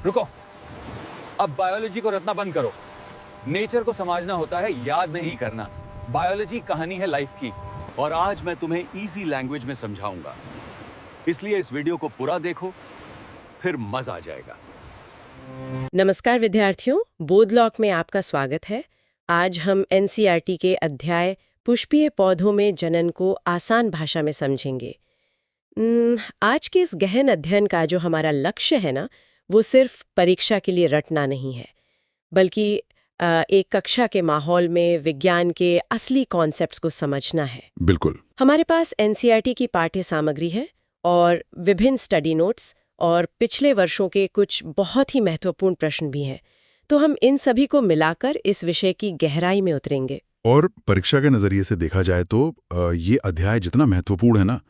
रुको, अब बायोलॉजी को रटना बंद करो। नेचर को समझना होता है, याद नहीं करना। बायोलॉजी कहानी है लाइफ की, और आज मैं तुम्हें इजी लैंग्वेज में समझाऊंगा, इसलिए इस वीडियो को पूरा देखो, फिर मजा आ जाएगा। नमस्कार विद्यार्थियों, बोधलॉक में आपका स्वागत है। आज हम एनसीईआरटी के अध्याय पुष्पीय पौधों में जनन को आसान भाषा में समझेंगे। आज के इस गहन अध्ययन का जो हमारा लक्ष्य है ना, वो सिर्फ परीक्षा के लिए रटना नहीं है, बल्कि एक कक्षा के माहौल में विज्ञान के असली कॉन्सेप्ट्स को समझना है। बिल्कुल। हमारे पास एनसीईआरटी की पाठ्य सामग्री है और विभिन्न स्टडी नोट्स और पिछले वर्षों के कुछ बहुत ही महत्वपूर्ण प्रश्न भी हैं। तो हम इन सभी को मिलाकर इस विषय की गहराई में उतरेंगे। और परीक्षा के नजरिए से देखा जाए तो ये अध्याय जितना महत्वपूर्ण है ना,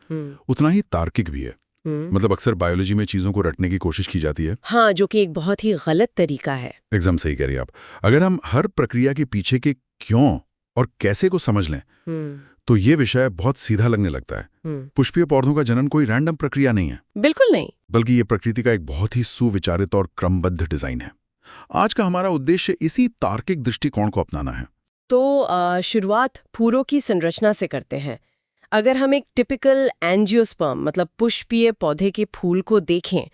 उतना ही तार्किक भी है। मतलब अक्सर बायोलॉजी में चीजों को रटने की कोशिश की जाती है। हाँ, जो कि एक बहुत ही गलत तरीका है। एकदम सही कह रही आप। अगर हम हर प्रक्रिया के पीछे के क्यों और कैसे को समझ लें, तो ये विषय बहुत सीधा लगने लगता है। पुष्पीय पौधों का जनन कोई रैंडम प्रक्रिया नहीं है। बिल्कुल नहीं। बल्कि ये प्रकृति का एक बहुत ही सुविचारित और क्रमबद्ध डिजाइन है। आज का हमारा उद्देश्य इसी तार्किक दृष्टिकोण को अपनाना है। तो शुरुआत फूलों की संरचना से करते हैं। अगर हम एक टिपिकल एंजियोस्पर्म मतलब पुष्पीय पौधे के फूल को देखें,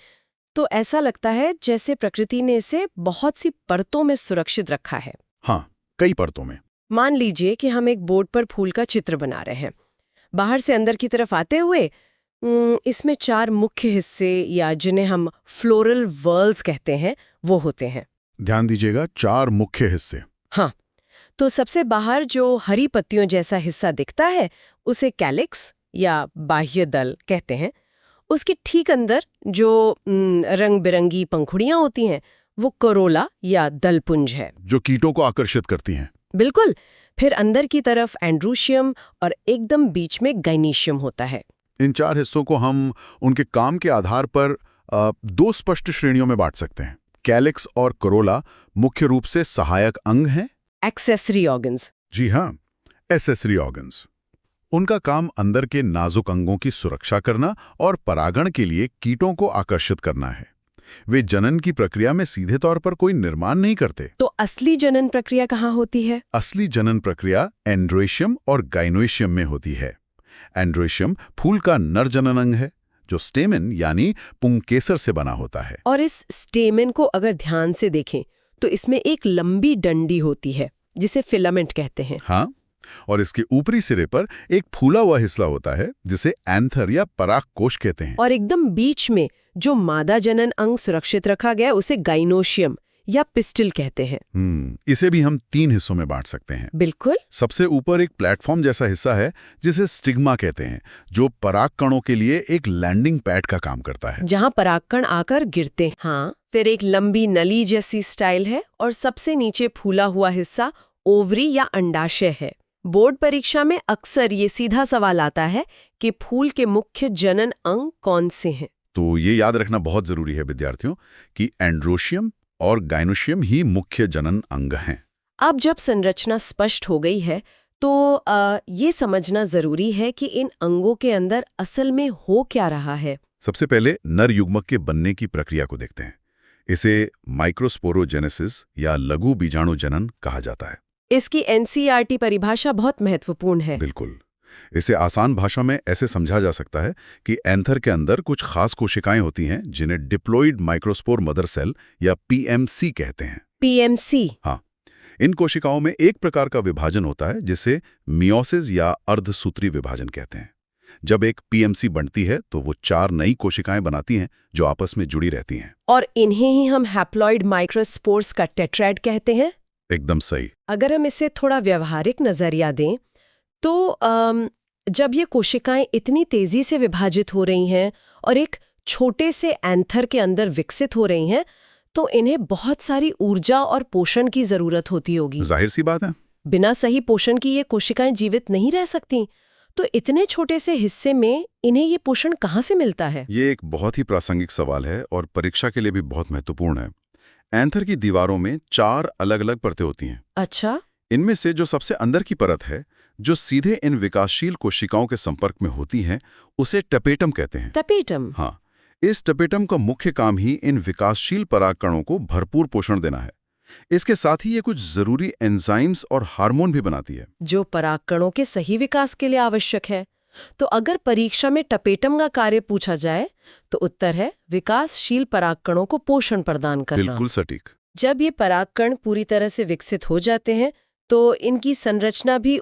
तो ऐसा लगता है जैसे प्रकृति ने इसे बहुत सी परतों में सुरक्षित रखा है। हाँ, कई परतों में। मान लीजिए कि हम एक बोर्ड पर फूल का चित्र बना रहे हैं। बाहर से अंदर की तरफ आते हुए इसमें 4 मुख्य हिस्से या जिन्हें हम फ्लोरल व्हर्ल्स कहते हैं, वो होते हैं। ध्यान दीजिएगा, 4 मुख्य हिस्से। हाँ, तो सबसे बाहर जो हरी पत्तियों जैसा हिस्सा दिखता है उसे कैलिक्स या बाह्य दल कहते हैं। उसके ठीक अंदर जो रंग बिरंगी पंखुड़ियां होती हैं वो करोला या दलपुंज है, जो कीटों को आकर्षित करती हैं। बिल्कुल। फिर अंदर की तरफ एंड्रूशियम और एकदम बीच में गाइनीशियम होता है। इन 4 हिस्सों को हम उनके काम के आधार पर 2 स्पष्ट श्रेणियों में बांट सकते हैं। कैलिक्स और करोला मुख्य रूप से सहायक अंग हैं। Accessory organs. जी हाँ, एसेसरी ऑर्गन्स। उनका काम अंदर के नाजुक अंगों की सुरक्षा करना और परागण के लिए कीटों को आकर्षित करना है। वे जनन की प्रक्रिया में सीधे तौर पर कोई निर्माण नहीं करते। तो असली जनन प्रक्रिया कहाँ होती है? असली जनन प्रक्रिया एंड्रोशियम और गाइनोशियम में होती है। एंड्रोशियम फूल का नर जनन अंग है, जो स्टेमेन यानी पुंकेसर से बना होता है। और इस स्टेमेन को अगर ध्यान से देखें तो इसमें एक लंबी डंडी होती है जिसे फिलामेंट कहते हैं। हाँ, और इसके ऊपरी सिरे पर एक फूला हुआ हिस्सा होता है जिसे एंथर या परागकोश कहते हैं। और एकदम बीच में जो मादा जनन अंग सुरक्षित रखा गया उसे गाइनोशियम या पिस्टिल कहते हैं। इसे भी हम 3 हिस्सों में बांट सकते हैं। बिल्कुल। सबसे ऊपर एक प्लेटफॉर्म जैसा हिस्सा है जिसे स्टिग्मा कहते हैं, जो पराग कणों के लिए एक लैंडिंग पैड का काम करता है, जहां परागकण आकर गिरते हैं। हाँ, फिर एक लंबी नली जैसी स्टाइल है और सबसे नीचे फूला हुआ हिस्सा ओवरी या अंडाशय है। बोर्ड परीक्षा में अक्सर ये सीधा सवाल आता है कि फूल के मुख्य जनन अंग कौन से हैं। तो ये याद रखना बहुत जरूरी है विद्यार्थियों कि एंड्रोशियम और गाइनोशियम ही मुख्य जनन अंग हैं। अब जब संरचना स्पष्ट हो गई है तो ये समझना जरूरी है कि इन अंगों के अंदर असल में हो क्या रहा है। सबसे पहले नर युग्मक के बनने की प्रक्रिया को देखते हैं। इसे माइक्रोस्पोरोजेनेसिस या लघु बीजाणु जनन कहा जाता है। इसकी एनसीईआरटी परिभाषा बहुत महत्वपूर्ण है। बिल्कुल। इसे आसान भाषा में ऐसे समझा जा सकता है कि एंथर के अंदर कुछ खास कोशिकाएं होती हैं जिन्हें डिप्लॉइड माइक्रोस्पोर मदर सेल या पीएमसी कहते हैं। पीएमसी? हाँ, इन कोशिकाओं में एक प्रकार का विभाजन होता है जिसे मियोसिस या अर्धसूत्री विभाजन कहते हैं। जब एक पीएमसी बनती है तो वो 4 नई कोशिकाएं बनाती हैं जो आपस में जुड़ी रहती हैं। और इन्हें ही हम हैप्लॉइड माइक्रोस्पोर्स का टेट्राड कहते हैं। एकदम सही। अगर हम इसे थोड़ा व्यवहारिक नजरिया दें तो जब ये कोशिकाएं इतनी तेजी से विभाजित हो रही हैं और एक छोटे से एंथर के अंदर विकसित हो रही हैं, तो इन्हें बहुत सारी ऊर्जा और पोषण की जरूरत होती होगी। जाहिर सी बात है। बिना सही पोषण की ये कोशिकाएं जीवित नहीं रह सकती। तो इतने छोटे से हिस्से में इन्हें ये पोषण कहाँ से मिलता है? ये एक बहुत ही प्रासंगिक सवाल है और परीक्षा के लिए भी बहुत महत्वपूर्ण है। एंथर की दीवारों में 4 अलग अलग परतें होती हैं। अच्छा। इनमें से जो सबसे अंदर की परत है, जो सीधे इन विकासशील कोशिकाओं के संपर्क में होती हैं, उसे टपेटम कहते हैं। टपेटम? हाँ, इस टपेटम का मुख्य काम ही इन विकासशील परागकणों को भरपूर पोषण देना है। इसके साथ ही ये कुछ जरूरी एंजाइम्स और हार्मोन भी बनाती है, जो परागकणों के सही विकास के लिए आवश्यक है। तो अगर परीक्षा में टपेटम का कार्य पूछा जाए तो उत्तर है विकासशील परागकणों को पोषण प्रदान करना। बिल्कुल सटीक। जब ये परागकण पूरी तरह से विकसित हो जाते हैं तो इनकी संरचना भी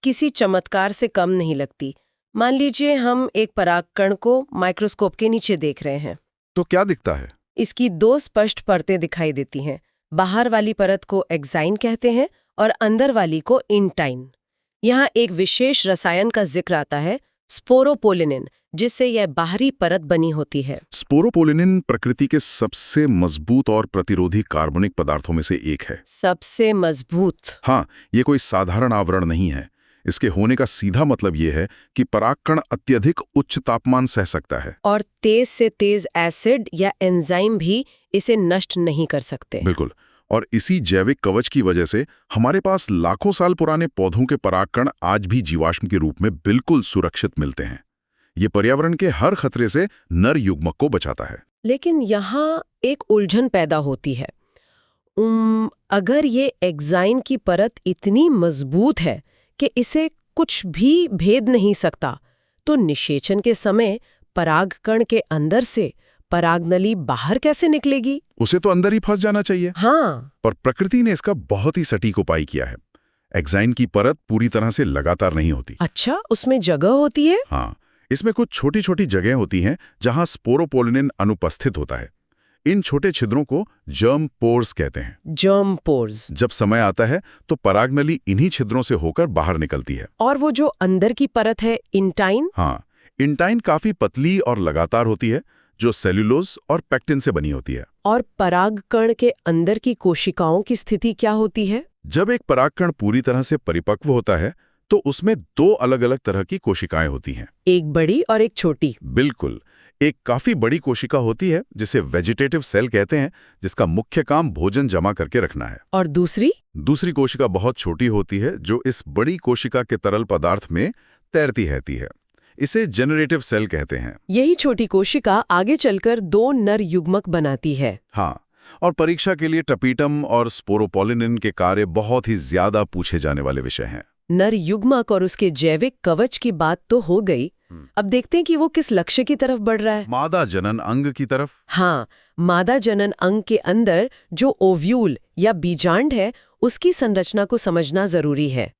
किसी चमत्कार से कम नहीं लगती। मान लीजिए हम एक परागकण को माइक्रोस्कोप के नीचे देख रहे हैं, तो क्या दिखता है? इसकी 2 स्पष्ट परतें दिखाई देती हैं। बाहर वाली परत को एक्साइन कहते हैं और अंदर वाली को इंटाइन। यहाँ एक विशेष रसायन का जिक्र आता है, स्पोरोपोलिनिन, जिससे यह बाहरी परत बनी होती है। स्पोरोपोलिनिन प्रकृति के सबसे मजबूत और प्रतिरोधी कार्बनिक पदार्थों में से एक है। सबसे मजबूत? हाँ, ये कोई साधारण आवरण नहीं है। इसके होने का सीधा मतलब ये है कि परागकण अत्यधिक उच्च तापमान सह सकता है और तेज से तेज एसिड या एंजाइम भी इसे नष्ट नहीं कर सकते। बिल्कुल। और इसी जैविक कवच की वजह से हमारे पास लाखों साल पुराने पौधों के परागकण आज भी जीवाश्म के रूप में बिल्कुल सुरक्षित मिलते हैं। ये पर्यावरण के हर खतरे से नर युग्मक को बचाता है। लेकिन यहाँ एक उलझन पैदा होती है। अगर ये एक्साइन की परत इतनी मजबूत है कि इसे कुछ भी भेद नहीं सकता, तो निषेचन के समय परागकण के अंदर से परागनली बाहर कैसे निकलेगी? उसे तो अंदर ही फंस जाना चाहिए। हाँ, पर प्रकृति ने इसका बहुत ही सटीक उपाय किया है। एक्साइन की परत पूरी तरह से लगातार नहीं होती। अच्छा, उसमें जगह होती है? हाँ, इसमें कुछ छोटी छोटी जगह होती हैं जहां स्पोरोपोलिनिन अनुपस्थित होता है। इन छोटे छिद्रों को जर्म पोर्स कहते हैं। Germ pores. जब समय आता है तो परागनली इन्हीं छिद्रों से होकर बाहर निकलती है। और वो जो अंदर की परत है, इंटाइन? हाँ, इंटाइन काफी पतली और लगातार होती है, जो सेल्यूलोज और पेक्टिन से बनी होती है। और परागकण के अंदर की कोशिकाओं की स्थिति क्या होती है? जब एक परागकण पूरी तरह से परिपक्व होता है तो उसमें 2 अलग-अलग तरह की कोशिकाएं होती हैं। एक बड़ी और एक छोटी। बिल्कुल। एक काफी बड़ी कोशिका होती है जिसे वेजिटेटिव सेल कहते हैं, जिसका मुख्य काम भोजन जमा करके रखना है। और दूसरी कोशिका बहुत छोटी होती है जो इस बड़ी कोशिका के तरल पदार्थ में तैरती रहती है। इसे जेनरेटिव सेल कहते हैं। यही छोटी कोशिका आगे चलकर 2 नर युग्मक बनाती है। हाँ, और परीक्षा के लिए टपेटम और स्पोरोपोलिनिन के कार्य बहुत ही ज्यादा पूछे जाने वाले विषय हैं। नर युग्मक और उसके जैविक कवच की बात तो हो गई। अब देखते हैं कि वो किस लक्ष्य की तरफ बढ़ रहा है। मादा जनन अंग की तरफ। हाँ, मादा जनन अंग के अंदर जो ओव्यूल या बीजांड है, उसकी संरचना को समझना जरूरी है।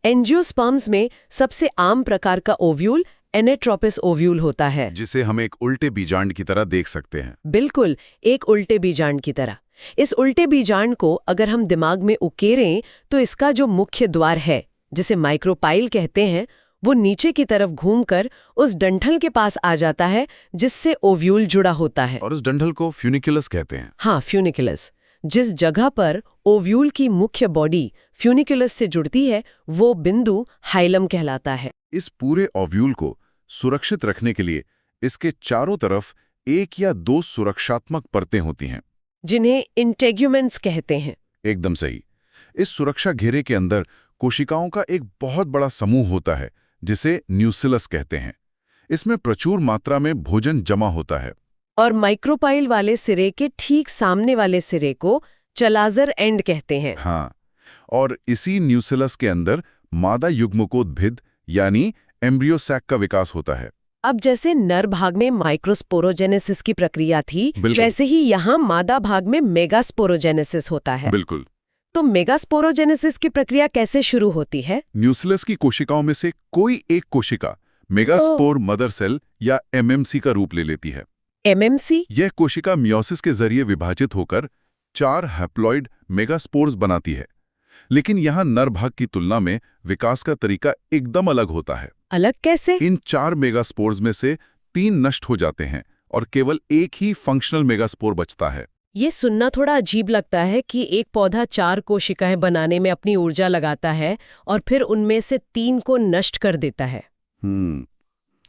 एंजियोस्पर्म्स में सबसे आम प्रकार का ओव्यूल एनेट्रोपिस ओव्यूल होता है, जिसे हम एक उल्टे बीजांड की तरह देख सकते हैं। बिल्कुल, एक उल्टे बीजांड की तरह। इस उल्टे बीजांड को अगर हम दिमाग में उकेरें तो इसका जो मुख्य द्वार है, जिसे माइक्रोपाइल कहते हैं, वो नीचे की तरफ घूमकर उस डंठल के पास आ जाता है जिससे ओव्यूल जुड़ा होता है। और उस डंठल को फ्यूनिकुलस कहते हैं। हाँ, फ्यूनिकुलस। जिस जगह पर ओव्यूल की मुख्य बॉडी फ्यूनिकुलस से जुड़ती है, वो बिंदु हाइलम कहलाता है। इस पूरे ओव्यूल को सुरक्षित रखने के लिए इसके चारों तरफ 1 या 2 सुरक्षात्मक परतें होती हैं, जिन्हें इंटेग्यूमेंट्स कहते हैं। एकदम सही। इस सुरक्षा घेरे के अंदर कोशिकाओं का एक बहुत बड़ा समूह होता है जिसे न्यूसिलस कहते हैं। इसमें प्रचुर मात्रा में भोजन जमा होता है। और माइक्रोपाइल वाले सिरे के ठीक सामने वाले सिरे को चलाजर एंड कहते हैं। हाँ, और इसी न्यूसिलस के अंदर मादा युग्मकोद्भिद यानी एम्ब्रियोसैक का विकास होता है। अब जैसे नर भाग में माइक्रोस्पोरोजेनेसिस की प्रक्रिया थी, वैसे ही यहाँ मादा भाग में मेगास्पोरोजेनेसिस होता है। बिल्कुल। तो मेगास्पोरोजेनेसिस की प्रक्रिया कैसे शुरू होती है? न्यूसिलस की कोशिकाओं में से कोई एक कोशिका मेगास्पोर मदर सेल या एमएमसी का रूप ले लेती है। एमएमसी? यह कोशिका मियोसिस के जरिए विभाजित होकर 4 हैप्लॉइड मेगास्पोर्स बनाती है। लेकिन यहाँ नर भाग की तुलना में विकास का तरीका एकदम अलग होता है। अलग कैसे? इन 4 मेगास्पोर्स में से 3 नष्ट हो जाते हैं और केवल एक ही फंक्शनल मेगास्पोर बचता है। ये सुनना थोड़ा अजीब लगता है कि एक पौधा 4 कोशिकाएं बनाने में अपनी ऊर्जा लगाता है और फिर उनमें से 3 को नष्ट कर देता है।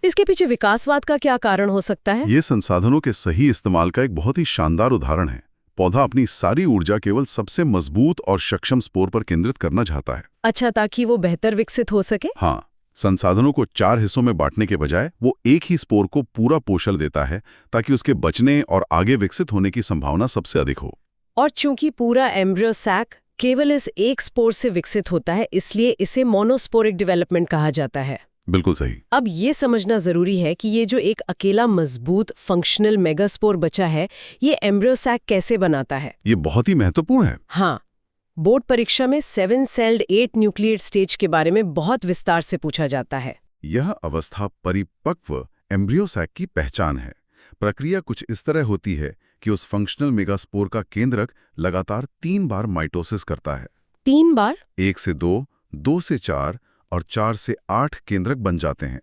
इसके पीछे विकासवाद का क्या कारण हो सकता है? ये संसाधनों के सही इस्तेमाल का एक बहुत ही शानदार उदाहरण है। पौधा अपनी सारी ऊर्जा केवल सबसे मजबूत और सक्षम स्पोर पर केंद्रित करना चाहता है। अच्छा, ताकि वो बेहतर विकसित हो सके? हाँ, संसाधनों को 4 हिस्सों में बांटने के बजाय वो एक ही स्पोर को पूरा पोषण देता है ताकि उसके बचने और आगे विकसित होने की संभावना सबसे अधिक हो। और चूंकि पूरा एम्ब्रियो सैक केवल इस एक स्पोर से विकसित होता है, इसलिए इसे मोनोस्पोरिक डेवलपमेंट कहा जाता है। बिल्कुल सही। अब ये समझना जरूरी है कि ये जो एक अकेला मजबूत फंक्शनल मेगास्पोर बचा है, ये एम्ब्रियो सैक कैसे बनाता है। ये बहुत ही महत्वपूर्ण है। हाँ, बोर्ड परीक्षा में 7 सेल्ड 8 न्यूक्लिएट स्टेज के बारे में बहुत विस्तार से पूछा जाता है। यह अवस्था परिपक्व एम्ब्रियो सैक की पहचान है। प्रक्रिया कुछ इस तरह होती है कि उस फंक्शनल मेगास्पोर का केंद्रक लगातार 3 बार माइटोसिस करता है। 3 बार? 1 से 2, 2 से 4 और 4 से 8 केंद्रक बन जाते हैं।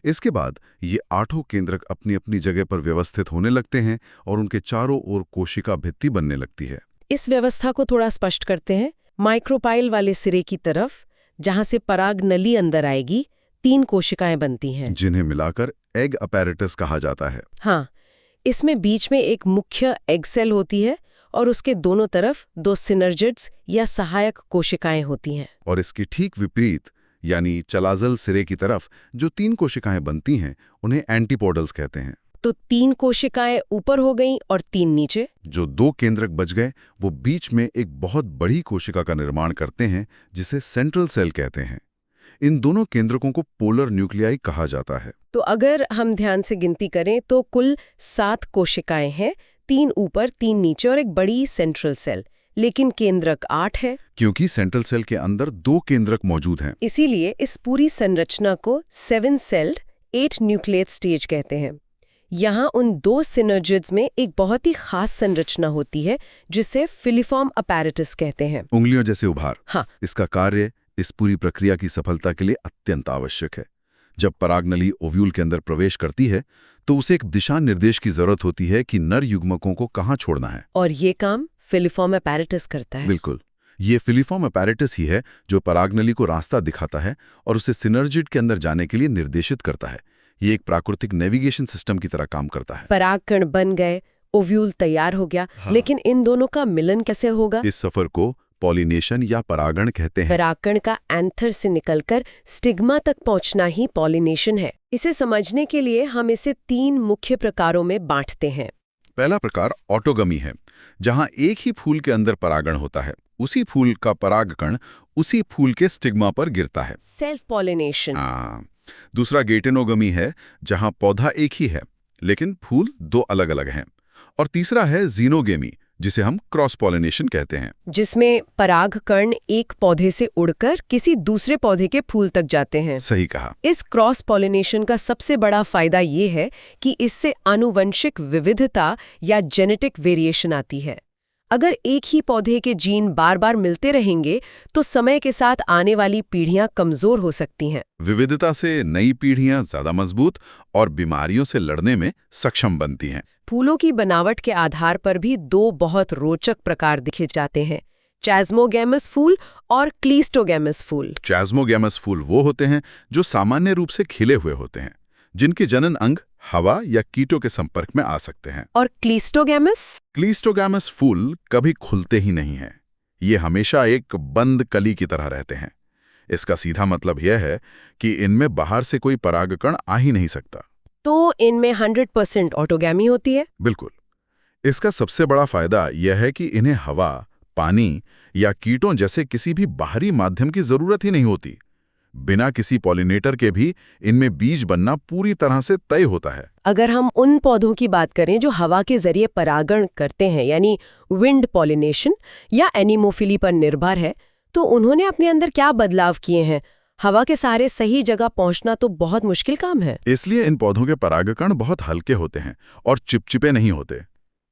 इसके बाद ये 8 केंद्रक अपनी अपनी जगह पर व्यवस्थित होने लगते हैं और उनके चारों ओर कोशिका भित्ति बनने लगती है। इस व्यवस्था को थोड़ा स्पष्ट करते हैं। माइक्रोपाइल वाले सिरे की तरफ, जहां से पराग नली अंदर आएगी, 3 कोशिकाएं बनती हैं, जिन्हें मिलाकर एग अपैरेटस कहा जाता है। हाँ, इसमें बीच में एक मुख्य एग सेल होती है और उसके दोनों तरफ 2 सिनर्जिड्स या सहायक कोशिकाएं होती हैं। और इसकी ठीक विपरीत यानी चलाजल सिरे की तरफ जो 3 कोशिकाएं बनती हैं, उन्हें एंटीपोडल्स कहते हैं। तो 3 कोशिकाएं ऊपर हो गईं और 3 नीचे। जो 2 केंद्रक बच गए वो बीच में एक बहुत बड़ी कोशिका का निर्माण करते हैं जिसे सेंट्रल सेल कहते हैं। इन दोनों केंद्रकों को पोलर न्यूक्लियाई कहा जाता है। तो अगर हम ध्यान से गिनती करें तो कुल 7 कोशिकाएं हैं, 3 ऊपर 3 नीचे और एक बड़ी सेंट्रल सेल। लेकिन केंद्रक 8 है, क्योंकि सेंट्रल सेल के अंदर 2 केंद्रक मौजूद हैं। इसीलिए इस पूरी संरचना को 7 सेल्ड 8 न्यूक्लिएट स्टेज कहते हैं। यहाँ उन 2 सिनर्जिड्स में एक बहुत ही खास संरचना होती है जिसे फिलीफॉर्म अपैरेटस कहते हैं। उंगलियों जैसे उभार। हाँ। इसका कार्य इस पूरी प्रक्रिया की सफलता के लिए अत्यंत आवश्यक है। जब परागनली ओव्यूल के अंदर प्रवेश करती है तो उसे एक दिशा निर्देश की जरूरत होती है कि नर युग्मकों को कहाँ छोड़ना है, और ये काम फिलीफॉर्म अपैरेटस करता है। बिल्कुल, ये फिलीफॉर्म अपैरेटस ही है जो परागनली को रास्ता दिखाता है और उसे सिनर्जिड के अंदर जाने के लिए निर्देशित करता है। ये एक प्राकृतिक नेविगेशन सिस्टम की तरह काम करता है। परागकण बन गए, ओव्यूल तैयार हो गया। हाँ। लेकिन इन दोनों का मिलन कैसे होगा? इस सफर को पॉलिनेशन या परागण कहते हैं। परागकण का एंथर से निकलकर स्टिग्मा तक पहुंचना ही पॉलिनेशन है। इसे समझने के लिए हम इसे 3 मुख्य प्रकारों में बांटते हैं। पहला प्रकार ऑटोगमी है, जहां एक ही फूल के अंदर परागण होता है। उसी फूल का परागकण उसी फूल के स्टिग्मा पर गिरता है, सेल्फ पॉलिनेशन। दूसरा गेटेनोगमी है, जहां पौधा एक ही है लेकिन फूल 2 अलग-अलग हैं। और तीसरा है जीनोगेमी, जिसे हम क्रॉस पॉलिनेशन कहते हैं, जिसमें परागकण एक पौधे से उड़कर किसी दूसरे पौधे के फूल तक जाते हैं। सही कहा। इस क्रॉस पॉलिनेशन का सबसे बड़ा फायदा ये है कि इससे आनुवंशिक विविधता या जेनेटिक वेरिएशन आती है। अगर एक ही पौधे के जीन बार बार मिलते रहेंगे तो समय के साथ आने वाली पीढ़ियां कमजोर हो सकती हैं। विविधता से नई पीढ़ियां ज्यादा मजबूत और बीमारियों से लड़ने में सक्षम बनती हैं। फूलों की बनावट के आधार पर भी 2 बहुत रोचक प्रकार दिखे जाते हैं, चैस्मोगैमस फूल और क्लीस्टोगैमस फूल। चैस्मोगैमस फूल वो होते हैं जो सामान्य रूप से खिले हुए होते हैं, जिनके जनन अंग हवा या कीटों के संपर्क में आ सकते हैं। और क्लीस्टोगैमस फूल कभी खुलते ही नहीं हैं। ये हमेशा एक बंद कली की तरह रहते हैं। इसका सीधा मतलब यह है कि इनमें बाहर से कोई परागकण आ ही नहीं सकता। तो इनमें 100% ऑटोगैमी होती है। बिल्कुल। इसका सबसे बड़ा फायदा यह है कि इन्हें हवा, पानी या कीटों जैसे किसी भी बाहरी माध्यम की जरूरत ही नहीं होती। बिना किसी पॉलिनेटर के भी इनमें बीज बनना पूरी तरह से तय होता है। अगर हम उन पौधों की बात करें जो हवा के जरिए परागण करते हैं, यानी विंड पॉलिनेशन या एनीमोफिली पर निर्भर है, तो उन्होंने अपने अंदर क्या बदलाव किए हैं? हवा के सहारे सही जगह पहुंचना तो बहुत मुश्किल काम है। इसलिए इन पौधों के परागकण बहुत हल्के होते हैं और चिपचिपे नहीं होते,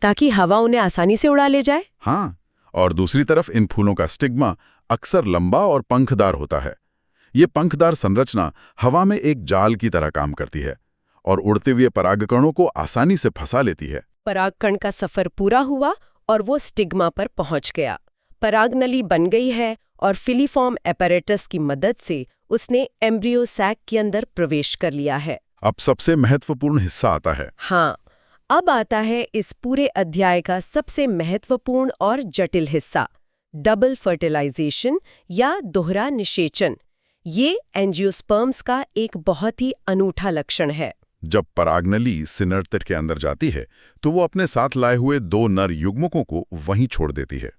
ताकि हवा उन्हें आसानी से उड़ा ले जाए। हाँ, और दूसरी तरफ इन फूलों का स्टिग्मा अक्सर लंबा और पंखदार होता है। ये पंखदार संरचना हवा में एक जाल की तरह काम करती है और उड़ते हुए परागकणों को आसानी से फंसा लेती है। परागकण का सफर पूरा हुआ और वो स्टिग्मा पर पहुंच गया। परागनली बन गई है और फिलीफॉर्म अपैरेटस की मदद से उसने एम्ब्रियो सैक के अंदर प्रवेश कर लिया है। अब सबसे महत्वपूर्ण हिस्सा आता है। हाँ, अब आता है इस पूरे अध्याय का सबसे महत्वपूर्ण और जटिल हिस्सा, डबल फर्टिलाइजेशन या दोहरा निषेचन। ये एंजियोस्पर्म्स का एक बहुत ही अनूठा लक्षण है। जब परागनली सिनर्तर के अंदर जाती है तो वो अपने साथ लाए हुए 2 नर युग्मकों को वहीं छोड़ देती है।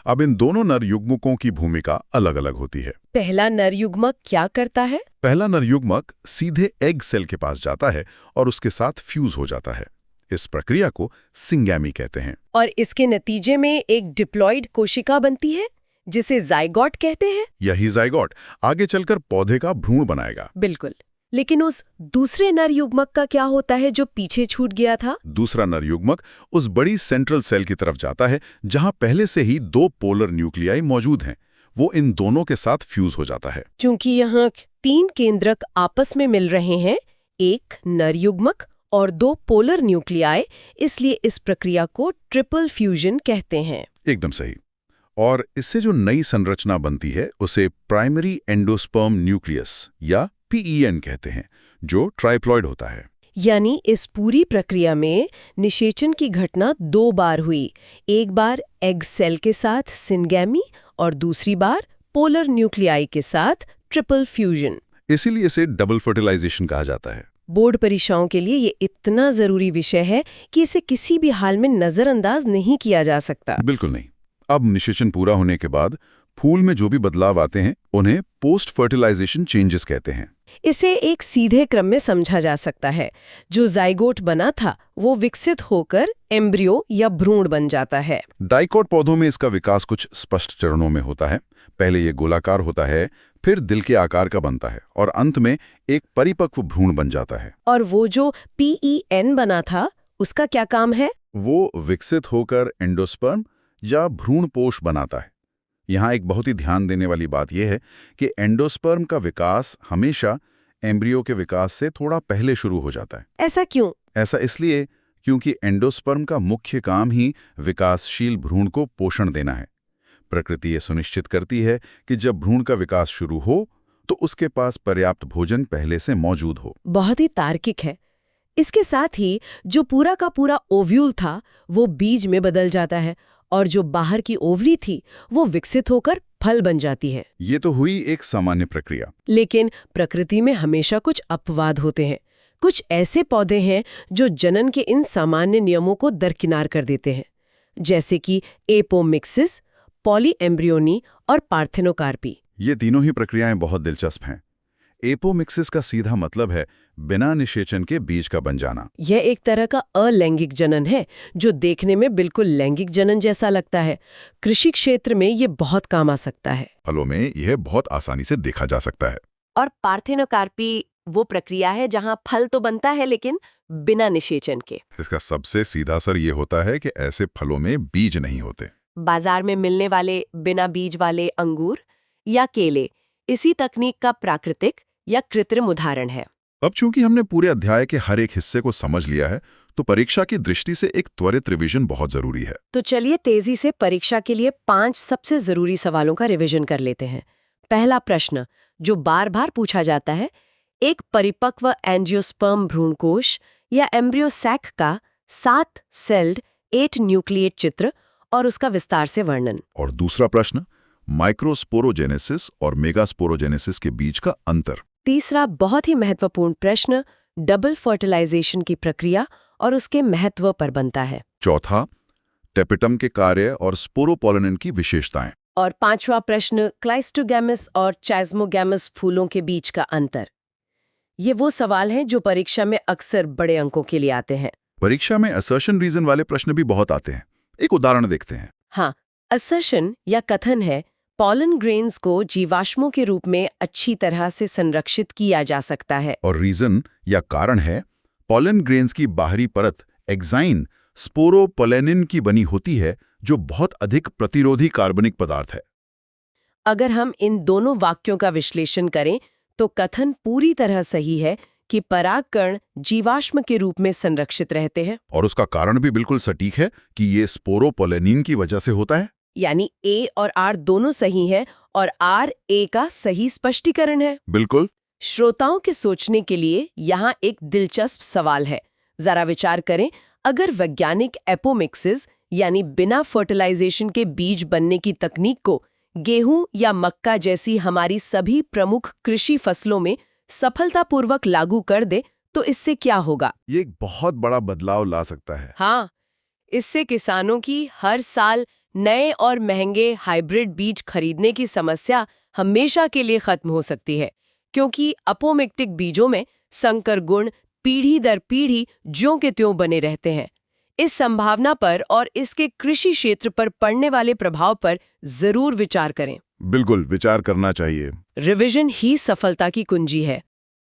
अब इन दोनों नर युग्मकों की भूमिका अलग-अलग होती है। पहला नर युग्मक क्या करता है? पहला नर युग्मक सीधे एग सेल के पास जाता है और उसके साथ फ्यूज हो जाता है। इस प्रक्रिया को सिंगैमी कहते हैं। और इसके नतीजे में एक डिप्लॉइड कोशिका बनती है जिसे जाइगोट कहते हैं। यही जाइगोट आगे चलकर पौधे का भ्रूण बनाएगा। बिल्कुल। लेकिन उस दूसरे नर युग्मक का क्या होता है जो पीछे छूट गया था? दूसरा नर युग्मक उस बड़ी सेंट्रल सेल की तरफ जाता है जहां पहले से ही 2 पोलर न्यूक्लियाई मौजूद हैं। वो इन दोनों के साथ फ्यूज हो जाता है। चूंकि यहाँ 3 केंद्रक आपस में मिल रहे हैं, एक नर युग्मक और 2 पोलर न्यूक्लियाई, इसलिए इस प्रक्रिया को ट्रिपल फ्यूजन कहते हैं। एकदम सही। और इससे जो नई संरचना बनती है उसे प्राइमरी एंडोस्पर्म न्यूक्लियस या PEN कहते हैं, जो ट्राइप्लॉइड होता है। यानी इस पूरी प्रक्रिया में निषेचन की घटना 2 बार हुई, एक बार एग सेल के साथ सिंगैमी और दूसरी बार पोलर न्यूक्लियाई के साथ ट्रिपल फ्यूजन। इसीलिए इसे डबल फर्टिलाइजेशन कहा जाता है। बोर्ड परीक्षाओं के लिए ये इतना जरूरी विषय है कि इसे किसी भी हाल में नजरअंदाज नहीं किया जा सकता। बिल्कुल नहीं। अब निषेचन पूरा होने के बाद फूल में जो भी बदलाव आते हैं उन्हें पोस्ट फर्टिलाइजेशन चेंजेस कहते हैं। इसे एक सीधे क्रम में समझा जा सकता है। जो जाइगोट बना था वो विकसित होकर एम्ब्रियो या भ्रूण बन जाता है। डाइकोट पौधों में इसका विकास कुछ स्पष्ट चरणों में होता है। पहले ये गोलाकार होता है, फिर दिल के आकार का बनता है और अंत में एक परिपक्व भ्रूण बन जाता है। और वो जो PEN बना था उसका क्या काम है? वो विकसित होकर एंडोस्पर्म या भ्रूणपोष बनाता है। यहाँ एक बहुत ही ध्यान देने वाली बात यह है कि एंडोस्पर्म का विकास हमेशा एम्ब्रियो के विकास से थोड़ा पहले शुरू हो जाता है। ऐसा क्यों? ऐसा इसलिए क्योंकि एंडोस्पर्म का मुख्य काम ही विकासशील भ्रूण को पोषण देना है। प्रकृति ये सुनिश्चित करती है कि जब भ्रूण का विकास शुरू हो तो उसके पास पर्याप्त भोजन पहले से मौजूद हो। बहुत ही तार्किक है। इसके साथ ही जो पूरा का पूरा ओव्यूल था वो बीज में बदल जाता है और जो बाहर की ओवरी थी वो विकसित होकर फल बन जाती है। ये तो हुई एक सामान्य प्रक्रिया। लेकिन प्रकृति में हमेशा कुछ अपवाद होते हैं। कुछ ऐसे पौधे हैं जो जनन के इन सामान्य नियमों को दरकिनार कर देते हैं, जैसे कि एपोमिक्सिस, पॉलीएम्ब्रियोनी और पार्थेनोकार्पी। ये तीनों ही प्रक्रियाएं बहुत दिलचस्प हैं। एपोमिक्सिस का सीधा मतलब है बिना निषेचन के बीज का बन जाना। यह एक तरह का अलैंगिक जनन है जो देखने में बिल्कुल लैंगिक जनन जैसा लगता है। कृषि क्षेत्र में ये बहुत काम आ सकता है। फलों में यह बहुत आसानी से देखा जा सकता है। और पार्थेनोकार्पी वो प्रक्रिया है जहां फल तो बनता है लेकिन बिना निषेचन के। इसका सबसे सीधा असर ये होता है कि ऐसे फलों में बीज नहीं होते। बाजार में मिलने वाले बिना बीज वाले अंगूर या केले इसी तकनीक का प्राकृतिक या कृत्रिम उदाहरण है। अब चूंकि हमने पूरे अध्याय के हर एक हिस्से को समझ लिया है तो परीक्षा की दृष्टि से एक त्वरित रिवीजन बहुत जरूरी है। तो चलिए तेजी से परीक्षा के लिए 5 सबसे जरूरी सवालों का रिवीजन कर लेते हैं। पहला प्रश्न जो बार बार पूछा जाता है, एक परिपक्व एंजियोस्पर्म भ्रूणकोश या एम्ब्रियो सैक का 7 सेल्ड 8 न्यूक्लिएट चित्र और उसका विस्तार से वर्णन। और दूसरा प्रश्न माइक्रोस्पोरोजेनेसिस और मेगास्पोरोजेनेसिस के बीच का अंतर। तीसरा बहुत ही महत्वपूर्ण प्रश्न डबल फर्टिलाइजेशन की प्रक्रिया और उसके महत्व पर बनता है। चौथा टेपिटम के कार्य और स्पोरोपोलिन की विशेषताएं। और पांचवा प्रश्न क्लाइस्टोगैमस और चाइज्मोगैमस फूलों के बीच का अंतर। ये वो सवाल हैं जो परीक्षा में अक्सर बड़े अंकों के लिए आते हैं। परीक्षा में असर्शन रीजन वाले प्रश्न भी बहुत आते हैं। एक उदाहरण देखते हैं। हाँ, असर्शन या कथन है पॉलन ग्रेन्स को जीवाश्मों के रूप में अच्छी तरह से संरक्षित किया जा सकता है। और रीजन या कारण है पॉलन ग्रेन्स की बाहरी परत एक्साइन स्पोरोपोलेनिन की बनी होती है जो बहुत अधिक प्रतिरोधी कार्बनिक पदार्थ है। अगर हम इन दोनों वाक्यों का विश्लेषण करें तो कथन पूरी तरह सही है कि परागकण जीवाश्म के रूप में संरक्षित रहते हैं। और उसका कारण भी बिल्कुल सटीक है कि ये स्पोरोपोलेनिन की वजह से होता है। यानी ए और आर दोनों सही हैं और आर ए का सही स्पष्टीकरण है। बिल्कुल। श्रोताओं के सोचने के लिए यहाँ एक दिलचस्प सवाल है। जरा विचार करें, अगर वैज्ञानिक एपोमिक्सिस यानी बिना फर्टिलाइजेशन के बीज बनने की तकनीक को गेहूं या मक्का जैसी हमारी सभी प्रमुख कृषि फसलों में सफलतापूर्वक लागू कर दे तो इससे क्या होगा? ये एक बहुत बड़ा बदलाव ला सकता है। हाँ, इससे किसानों की हर साल नए और महंगे हाइब्रिड बीज खरीदने की समस्या हमेशा के लिए खत्म हो सकती है, क्योंकि अपोमिक्टिक बीजों में संकर गुण पीढ़ी दर पीढ़ी ज्यों के त्यों बने रहते हैं। इस संभावना पर और इसके कृषि क्षेत्र पर पड़ने वाले प्रभाव पर जरूर विचार करें। बिल्कुल विचार करना चाहिए। रिवीजन ही सफलता की कुंजी है।